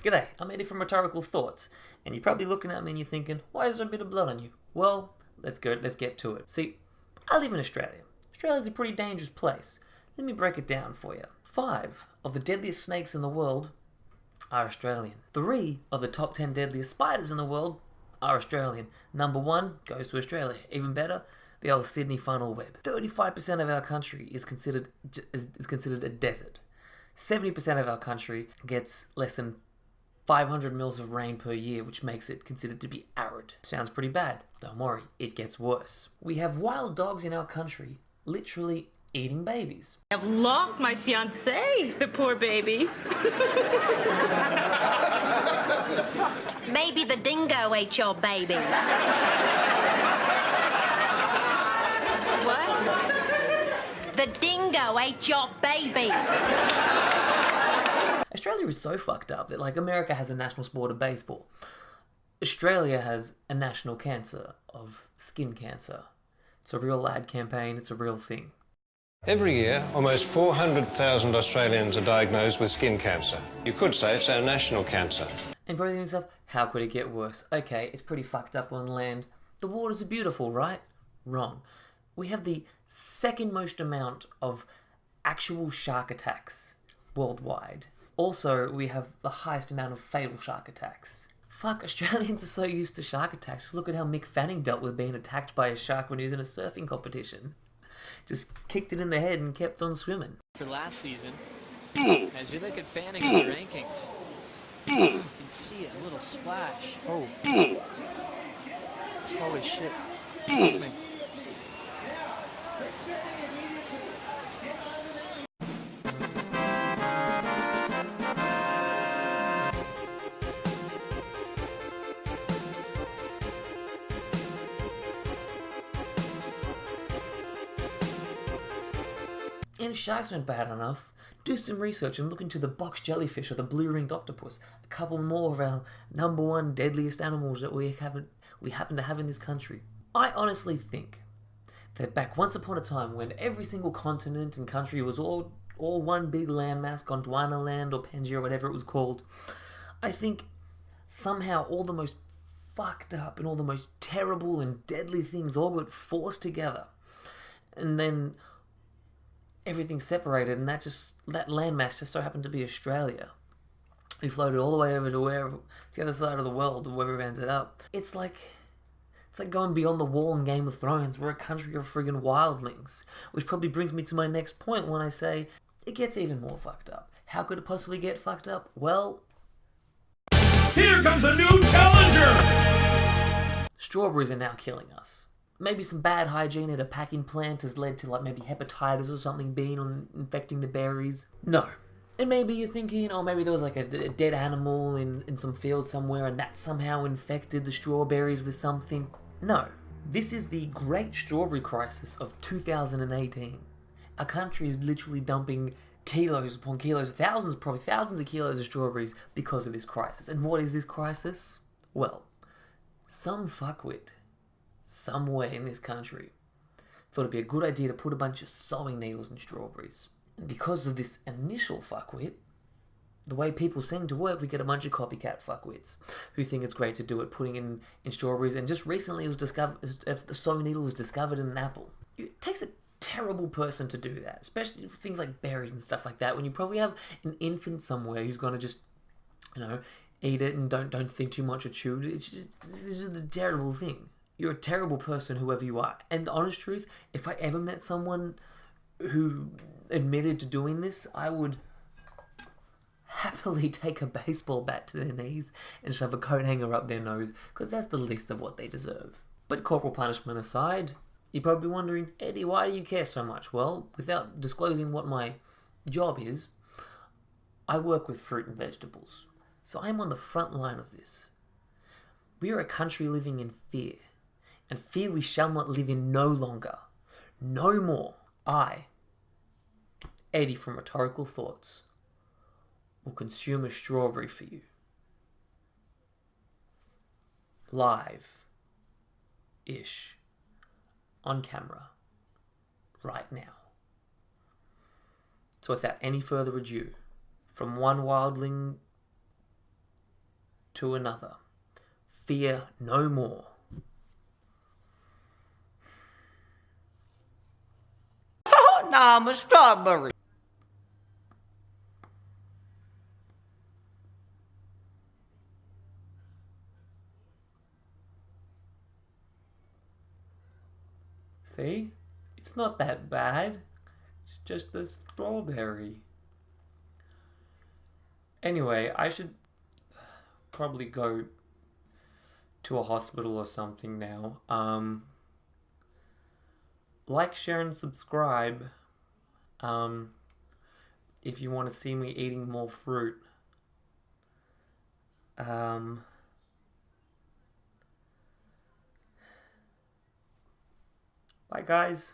G'day, I'm Eddie from Rhetorical Thoughts, and you're probably looking at me and you're thinking, why is there a bit of blood on you? Well, let's get to it. See, I live in Australia. Australia's a pretty dangerous place. Let me break it down for you. 5 of the deadliest snakes in the world are Australian. 3 of the top 10 deadliest spiders in the world are Australian. Number 1 goes to Australia. Even better, the old Sydney funnel web. 35% of our country is considered a desert. 70% of our country gets less than 500 mils of rain per year, which makes it considered to be arid. Sounds pretty bad. Don't worry, it gets worse. We have wild dogs in our country literally eating babies. I've lost my fiancé, the poor baby. Maybe the dingo ate your baby. What? The dingo ate your baby. Australia is so fucked up that, like, America has a national sport of baseball. Australia has a national cancer of skin cancer. It's a real ad campaign, it's a real thing. Every year, almost 400,000 Australians are diagnosed with skin cancer. You could say it's our national cancer. And probably think to yourself, how could it get worse? Okay, it's pretty fucked up on land. The waters are beautiful, right? Wrong. We have the second most amount of actual shark attacks worldwide. Also, we have the highest amount of fatal shark attacks. Fuck, Australians are so used to shark attacks. Look at how Mick Fanning dealt with being attacked by a shark when he was in a surfing competition. Just kicked it in the head and kept on swimming. For last season, as you look at Fanning in the rankings, you can see a little splash. Oh. Holy shit. Excuse me. And if sharks weren't bad enough, do some research and look into the box jellyfish or the blue-ringed octopus, a couple more of our number 1 deadliest animals that we happen to have in this country. I honestly think that back once upon a time when every single continent and country was all one big landmass, Gondwana land or Pangaea or whatever it was called, I think somehow all the most fucked up and all the most terrible and deadly things all got forced together. And then everything separated, and that landmass just so happened to be Australia. We floated all the way over to the other side of the world, where we ended up. It's like going beyond the wall in Game of Thrones. We're a country of friggin' wildlings, which probably brings me to my next point when I say it gets even more fucked up. How could it possibly get fucked up? Well, here comes a new challenger! Strawberries are now killing us. Maybe some bad hygiene at a packing plant has led to, like, maybe hepatitis or something infecting the berries. No. And maybe you're thinking, oh, maybe there was like a dead animal in some field somewhere and that somehow infected the strawberries with something. No. This is the great strawberry crisis of 2018. Our country is literally dumping kilos upon kilos, probably thousands of kilos of strawberries because of this crisis. And what is this crisis? Well, some fuckwit somewhere in this country thought it'd be a good idea to put a bunch of sewing needles in strawberries. And because of this initial fuckwit, the way people seem to work, we get a bunch of copycat fuckwits who think it's great to do it, putting in strawberries. And just recently it was discovered, the sewing needle was discovered in an apple. It takes a terrible person to do that, especially for things like berries and stuff like that, when you probably have an infant somewhere who's going to just, eat it and don't think too much or chew it. This is a terrible thing. You're a terrible person, whoever you are. And the honest truth, if I ever met someone who admitted to doing this, I would happily take a baseball bat to their knees and shove a coat hanger up their nose, because that's the least of what they deserve. But corporal punishment aside, you're probably wondering, Eddie, why do you care so much? Well, without disclosing what my job is, I work with fruit and vegetables. So I'm on the front line of this. We are a country living in fear. And fear we shall not live in no longer. No more. I, Eddie from Rhetorical Thoughts, will consume a strawberry for you. Live-ish. On camera. Right now. So without any further ado, from one wildling to another. Fear no more. Oh, no, I'm a strawberry. See? It's not that bad. It's just a strawberry. Anyway, I should probably go to a hospital or something now. Like, share, and subscribe. If you want to see me eating more fruit. Bye, guys.